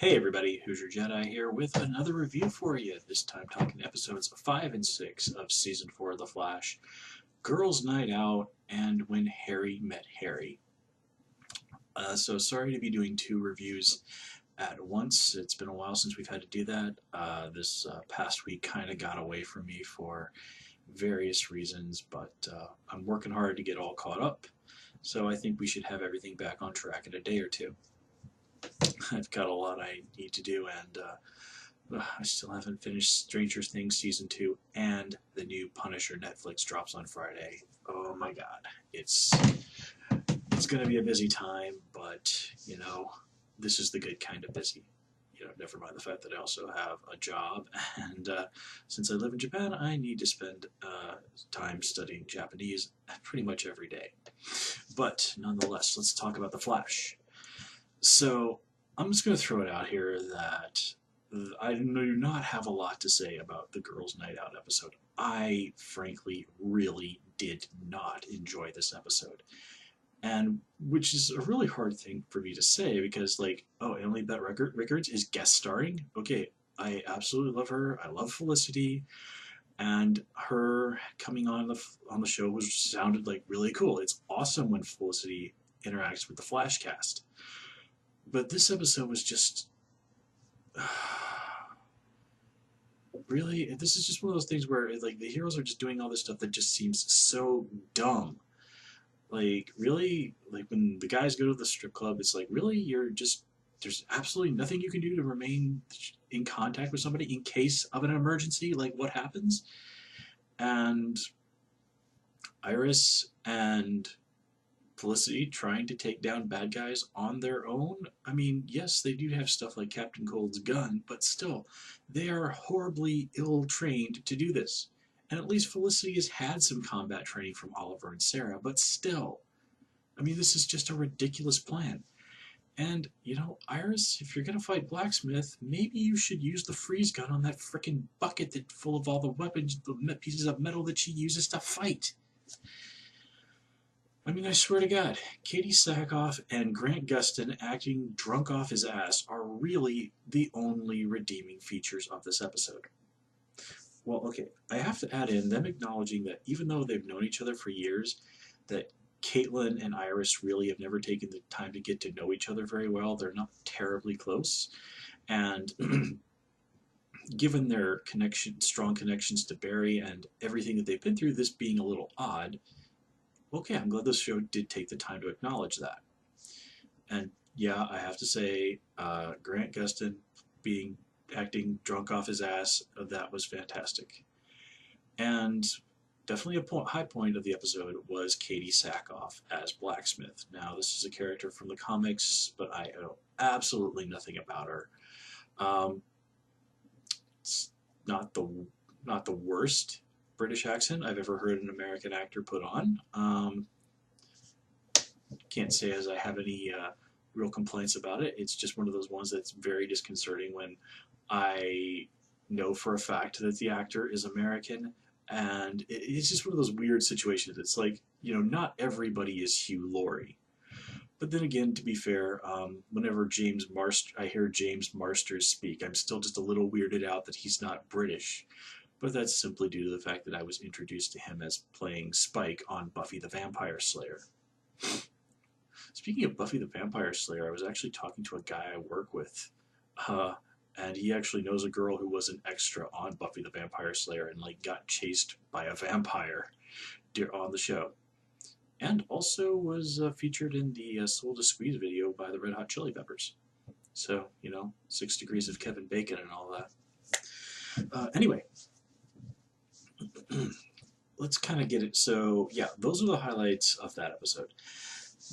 Hey everybody, Who's Your Jedi here with another review for you. This time talking episodes 5 and 6 of Season 4 of The Flash, Girls' Night Out, and When Harry Met Harry. So sorry to be doing two reviews at once. It's been a while since we've had to do that. This past week kind of got away from me for various reasons, but I'm working hard to get all caught up. So I think we should have everything back on track in a day or two. I've got a lot I need to do, and I still haven't finished Stranger Things Season 2, and the new Punisher Netflix drops on Friday. Oh my god. It's going to be a busy time, but, this is the good kind of busy. Never mind the fact that I also have a job, and since I live in Japan, I need to spend time studying Japanese pretty much every day. But nonetheless, let's talk about The Flash. So, I'm just going to throw it out here that I do not have a lot to say about the Girls' Night Out episode. I, frankly, really did not enjoy this episode. And which is a really hard thing for me to say because, like, oh, Emily Bett Rickards is guest starring? Okay, I absolutely love her. I love Felicity. And her coming on the show sounded like really cool. It's awesome when Felicity interacts with the Flash cast. But this episode was just really, this is just one of those things where like the heroes are just doing all this stuff that just seems so dumb. Like really, like when the guys go to the strip club, it's like really there's absolutely nothing you can do to remain in contact with somebody in case of an emergency. Like what happens? And Iris and Felicity trying to take down bad guys on their own. I mean, yes, they do have stuff like Captain Cold's gun, but still, they are horribly ill-trained to do this. And at least Felicity has had some combat training from Oliver and Sarah, but still, I mean, this is just a ridiculous plan. And, Iris, if you're gonna fight Blacksmith, maybe you should use the freeze gun on that frickin' bucket that's full of all the weapons, the pieces of metal that she uses to fight. I mean, I swear to God, Katie Sackhoff and Grant Gustin acting drunk off his ass are really the only redeeming features of this episode. Well, okay, I have to add in them acknowledging that even though they've known each other for years, that Caitlin and Iris really have never taken the time to get to know each other very well. They're not terribly close. And given their strong connections to Barry and everything that they've been through, this being a little odd, okay, I'm glad this show did take the time to acknowledge that. And yeah, I have to say, Grant Gustin acting drunk off his ass, that was fantastic. And definitely a high point of the episode was Katie Sackhoff as Blacksmith. Now, this is a character from the comics, but I know absolutely nothing about her. It's not the worst British accent I've ever heard an American actor put on. Can't say as I have any real complaints about it. It's just one of those ones that's very disconcerting when I know for a fact that the actor is American, and it's just one of those weird situations. It's like, not everybody is Hugh Laurie. But then again, to be fair, whenever I hear James Marsters speak, I'm still just a little weirded out that he's not British. But that's simply due to the fact that I was introduced to him as playing Spike on Buffy the Vampire Slayer. Speaking of Buffy the Vampire Slayer, I was actually talking to a guy I work with, and he actually knows a girl who was an extra on Buffy the Vampire Slayer and got chased by a vampire on the show. And also was featured in the Soul to Squeeze video by the Red Hot Chili Peppers. So, 6 Degrees of Kevin Bacon and all that. Anyway, let's kind of get it. So, yeah, those are the highlights of that episode.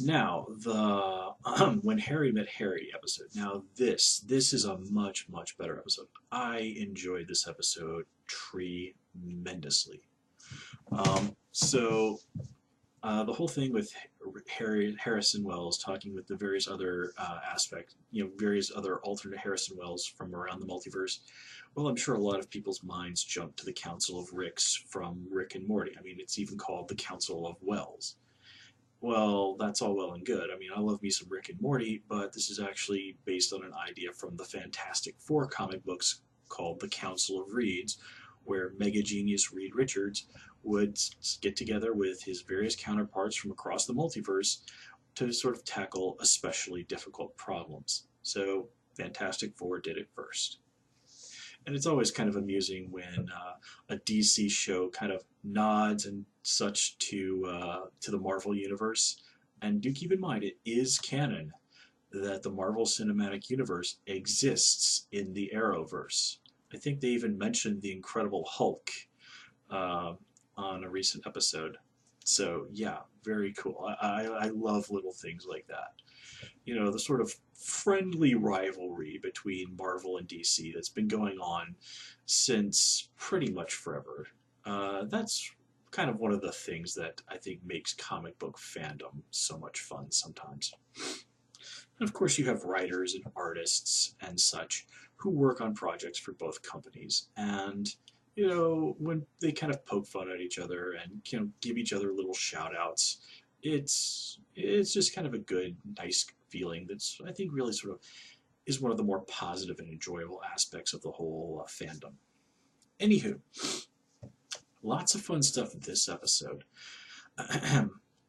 Now, the When Harry Met Harry episode. Now, this is a much, much better episode. I enjoyed this episode tremendously. The whole thing with Harrison Wells talking with the various other various other alternate Harrison Wells from around the multiverse. Well, I'm sure a lot of people's minds jump to the Council of Ricks from Rick and Morty. I mean, it's even called the Council of Wells. Well, that's all well and good. I mean, I love me some Rick and Morty, but this is actually based on an idea from the Fantastic Four comic books called The Council of Reeds, where mega genius Reed Richards would get together with his various counterparts from across the multiverse to sort of tackle especially difficult problems. So, Fantastic Four did it first. And it's always kind of amusing when a DC show kind of nods and such to the Marvel universe. And do keep in mind, it is canon that the Marvel Cinematic Universe exists in the Arrowverse. I think they even mentioned the Incredible Hulk uh, on a recent episode. So yeah, very cool. I love little things like that. You know, the sort of friendly rivalry between Marvel and DC that's been going on since pretty much forever. That's kind of one of the things that I think makes comic book fandom so much fun sometimes. And of course, you have writers and artists and such who work on projects for both companies. And, you know, when they kind of poke fun at each other and, you know, give each other little shout outs, it's just kind of a good, nice feeling that's, I think, really sort of is one of the more positive and enjoyable aspects of the whole fandom. Anywho, lots of fun stuff this episode.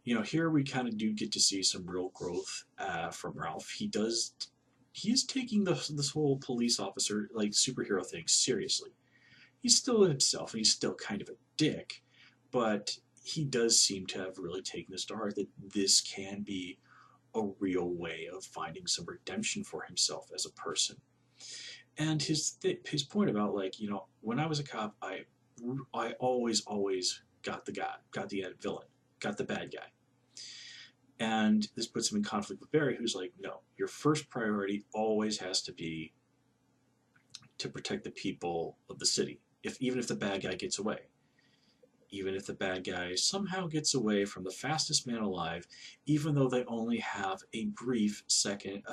You know, here we kind of do get to see some real growth from Ralph. He is taking this whole police officer, like, superhero thing seriously. He's still himself, and he's still kind of a dick, but he does seem to have really taken this to heart that this can be a real way of finding some redemption for himself as a person. And his point about, like, you know, when I was a cop, I always got the villain, got the bad guy. And this puts him in conflict with Barry, who's like, no, your first priority always has to be to protect the people of the city, even if the bad guy gets away. Even if the bad guy somehow gets away from the fastest man alive, even though they only have a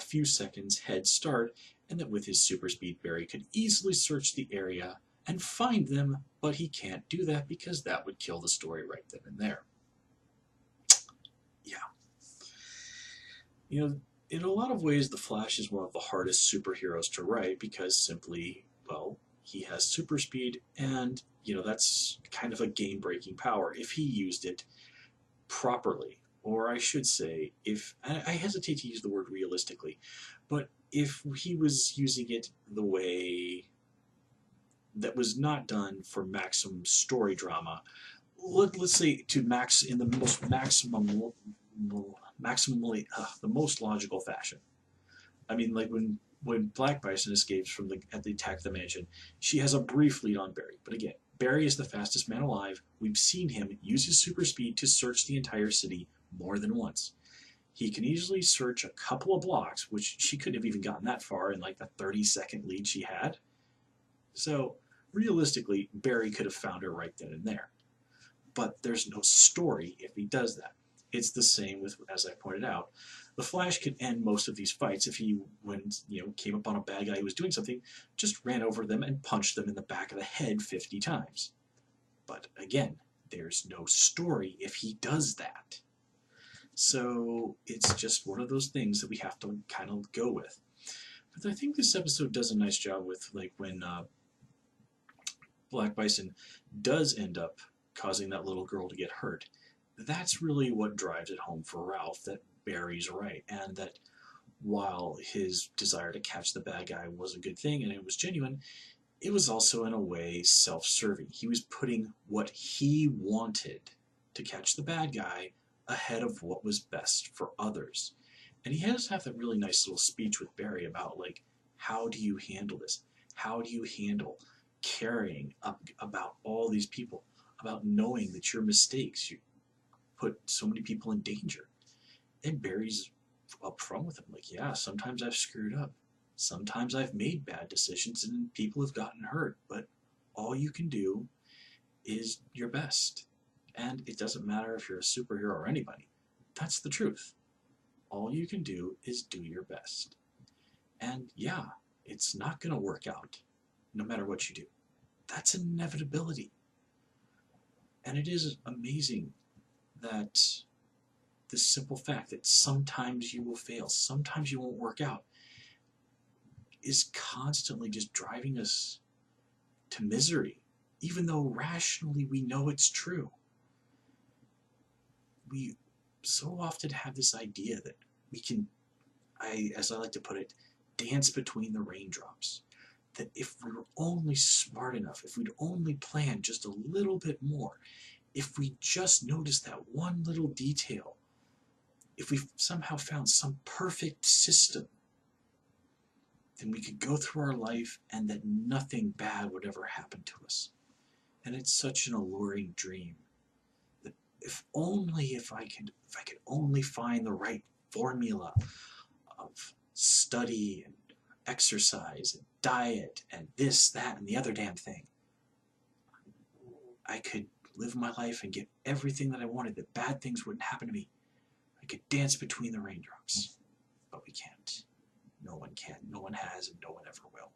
few seconds head start, and that with his super speed, Barry could easily search the area and find them, but he can't do that because that would kill the story right then and there. Yeah. You know, in a lot of ways, The Flash is one of the hardest superheroes to write because simply, well, he has super speed, and, you know, that's kind of a game breaking power if he used it properly. Or I should say, if I hesitate to use the word realistically, but if he was using it the way that was not done for maximum story drama, let's say to max in the most maximally the most logical fashion. I mean, like when Black Bison escapes from at the attack of the mansion, she has a brief lead on Barry. But again, Barry is the fastest man alive. We've seen him use his super speed to search the entire city more than once. He can easily search a couple of blocks, which she couldn't have even gotten that far in like the 30-second lead she had. So realistically, Barry could have found her right then and there. But there's no story if he does that. It's the same with, as I pointed out, the Flash could end most of these fights if he, when came upon a bad guy who was doing something, just ran over them and punched them in the back of the head 50 times. But again, there's no story if he does that. So it's just one of those things that we have to kind of go with. But I think this episode does a nice job with, like, when Black Bison does end up causing that little girl to get hurt. That's really what drives it home for Ralph, that Barry's right, and that while his desire to catch the bad guy was a good thing and it was genuine, it was also in a way self-serving. He was putting what he wanted to catch the bad guy ahead of what was best for others. And he has to have that really nice little speech with Barry about, like, how do you handle this? How do you handle caring about all these people, about knowing that your mistakes you put so many people in danger? And Barry's upfront with him, like, yeah, sometimes I've screwed up. Sometimes I've made bad decisions and people have gotten hurt, but all you can do is your best. And it doesn't matter if you're a superhero or anybody. That's the truth. All you can do is do your best. And yeah, it's not going to work out no matter what you do. That's an inevitability. And it is amazing that the simple fact that sometimes you will fail, sometimes you won't work out, is constantly just driving us to misery, even though rationally we know it's true. We so often have this idea that we can, as I like to put it, dance between the raindrops. That if we were only smart enough, if we'd only planned just a little bit more, if we just noticed that one little detail, if we somehow found some perfect system, then we could go through our life and that nothing bad would ever happen to us. And it's such an alluring dream. That if I could only find the right formula of study and exercise and diet and this, that, and the other damn thing, I could live my life and get everything that I wanted, that bad things wouldn't happen to me. I could dance between the raindrops. But we can't. No one can. No one has, and no one ever will.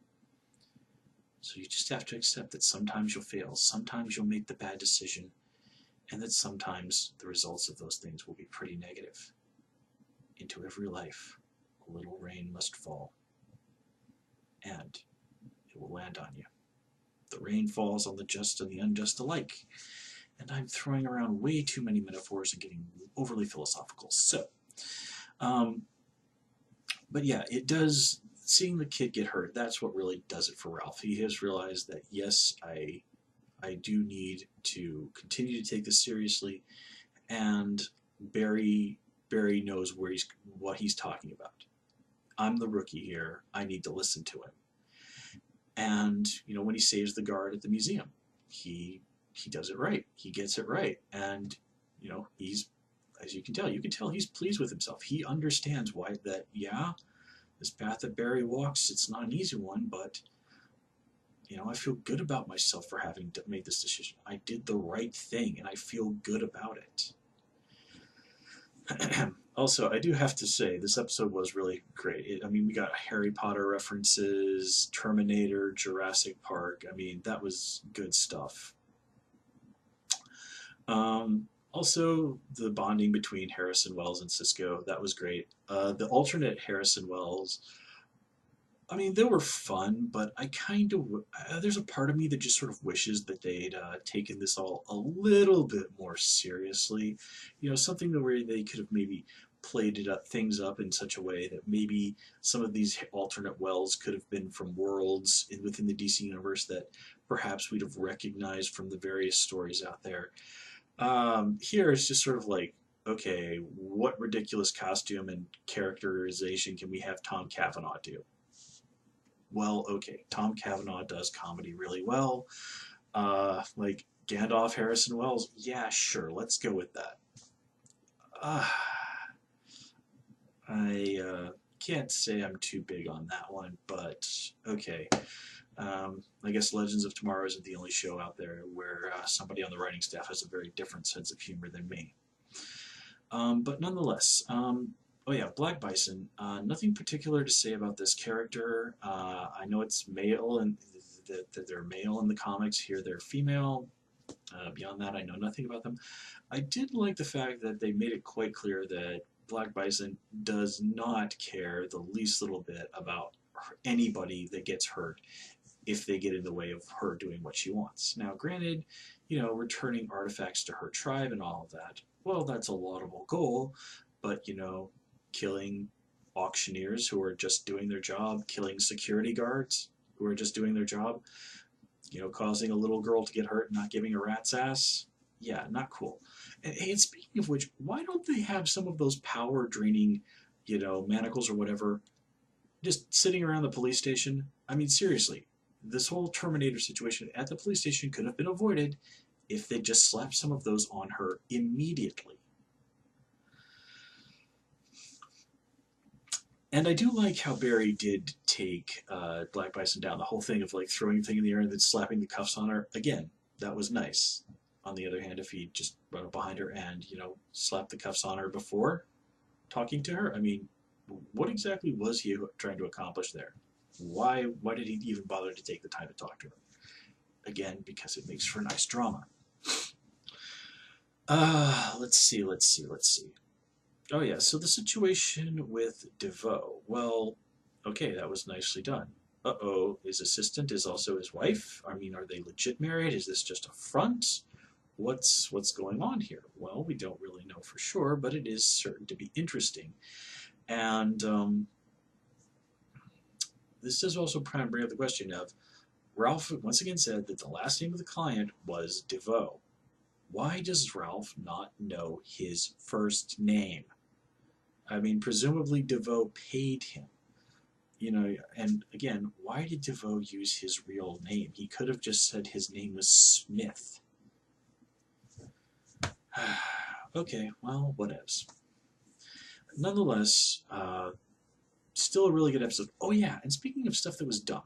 So you just have to accept that sometimes you'll fail, sometimes you'll make the bad decision, and that sometimes the results of those things will be pretty negative. Into every life, a little rain must fall, and it will land on you. The rain falls on the just and the unjust alike. And I'm throwing around way too many metaphors and getting overly philosophical. So, but yeah, it does, seeing the kid get hurt, that's what really does it for Ralph. He has realized that, yes, I do need to continue to take this seriously, and Barry knows what he's talking about. I'm the rookie here. I need to listen to him. And, when he saves the guard at the museum, he does it right. He gets it right. And, he's, as you can tell he's pleased with himself. He understands why that, yeah, this path that Barry walks, it's not an easy one, but, I feel good about myself for having made this decision. I did the right thing, and I feel good about it. Also, I do have to say, this episode was really great. We got Harry Potter references, Terminator, Jurassic Park. That was good stuff. Also, the bonding between Harrison Wells and Cisco, that was great. The alternate Harrison Wells, they were fun, but I kind of, there's a part of me that just sort of wishes that they'd taken this all a little bit more seriously. Something where they could have maybe played things up in such a way that maybe some of these alternate Wells could have been from worlds within the DC universe that perhaps we'd have recognized from the various stories out there. Here it's just sort of like, okay, what ridiculous costume and characterization can we have Tom Cavanaugh do? Well, okay, Tom Cavanaugh does comedy really well. Like Gandalf Harrison Wells, yeah, sure, let's go with that. I can't say I'm too big on that one, but okay. I guess Legends of Tomorrow isn't the only show out there where somebody on the writing staff has a very different sense of humor than me. But nonetheless, oh yeah, Black Bison. Nothing particular to say about this character. I know it's male and that they're male in the comics. Here they're female. Beyond that, I know nothing about them. I did like the fact that they made it quite clear that Black Bison does not care the least little bit about anybody that gets hurt if they get in the way of her doing what she wants. Now, granted, returning artifacts to her tribe and all of that, well, that's a laudable goal, but, killing auctioneers who are just doing their job, killing security guards who are just doing their job, causing a little girl to get hurt and not giving a rat's ass, yeah, not cool. And speaking of which, why don't they have some of those power-draining, manacles or whatever, just sitting around the police station? Seriously, this whole Terminator situation at the police station could have been avoided if they just slapped some of those on her immediately. And I do like how Barry did take Black Bison down. The whole thing of like throwing the thing in the air and then slapping the cuffs on her. Again, that was nice. On the other hand, if he just run up behind her and, slapped the cuffs on her before talking to her, what exactly was he trying to accomplish there? Why did he even bother to take the time to talk to her? Again, because it makes for nice drama. Let's see. Oh yeah, so the situation with DeVoe. Well, okay, that was nicely done. Uh-oh, his assistant is also his wife? I mean, are they legit married? Is this just a front? What's going on here? Well, we don't really know for sure, but it is certain to be interesting. And this does also bring up the question of Ralph once again said that the last name of the client was DeVoe. Why does Ralph not know his first name? I mean, presumably DeVoe paid him. You know, and again, why did DeVoe use his real name? He could have just said his name was Smith. Okay, well, whatevs. Nonetheless, still a really good episode. Oh yeah, and speaking of stuff that was dumb,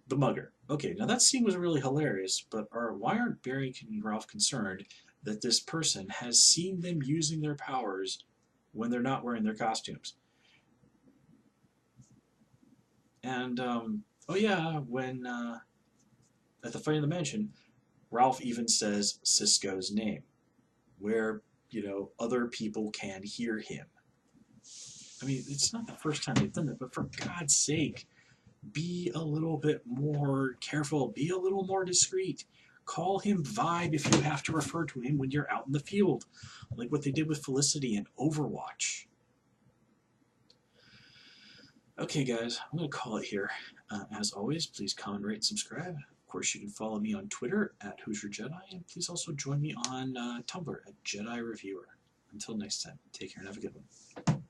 the mugger. Okay, now that scene was really hilarious, but why aren't Barry and Ralph concerned that this person has seen them using their powers when they're not wearing their costumes? And oh yeah, when at the fight in the mansion, Ralph even says Cisco's name, where other people can hear him. I mean, it's not the first time they've done that, but for God's sake, be a little bit more careful, be a little more discreet. Call him Vibe if you have to refer to him when you're out in the field, like what they did with Felicity in Overwatch. Okay, guys, I'm going to call it here. As always, please comment, rate, and subscribe. Of course, you can follow me on Twitter at Hoosier Jedi, and please also join me on Tumblr at Jedi Reviewer. Until next time, take care and have a good one.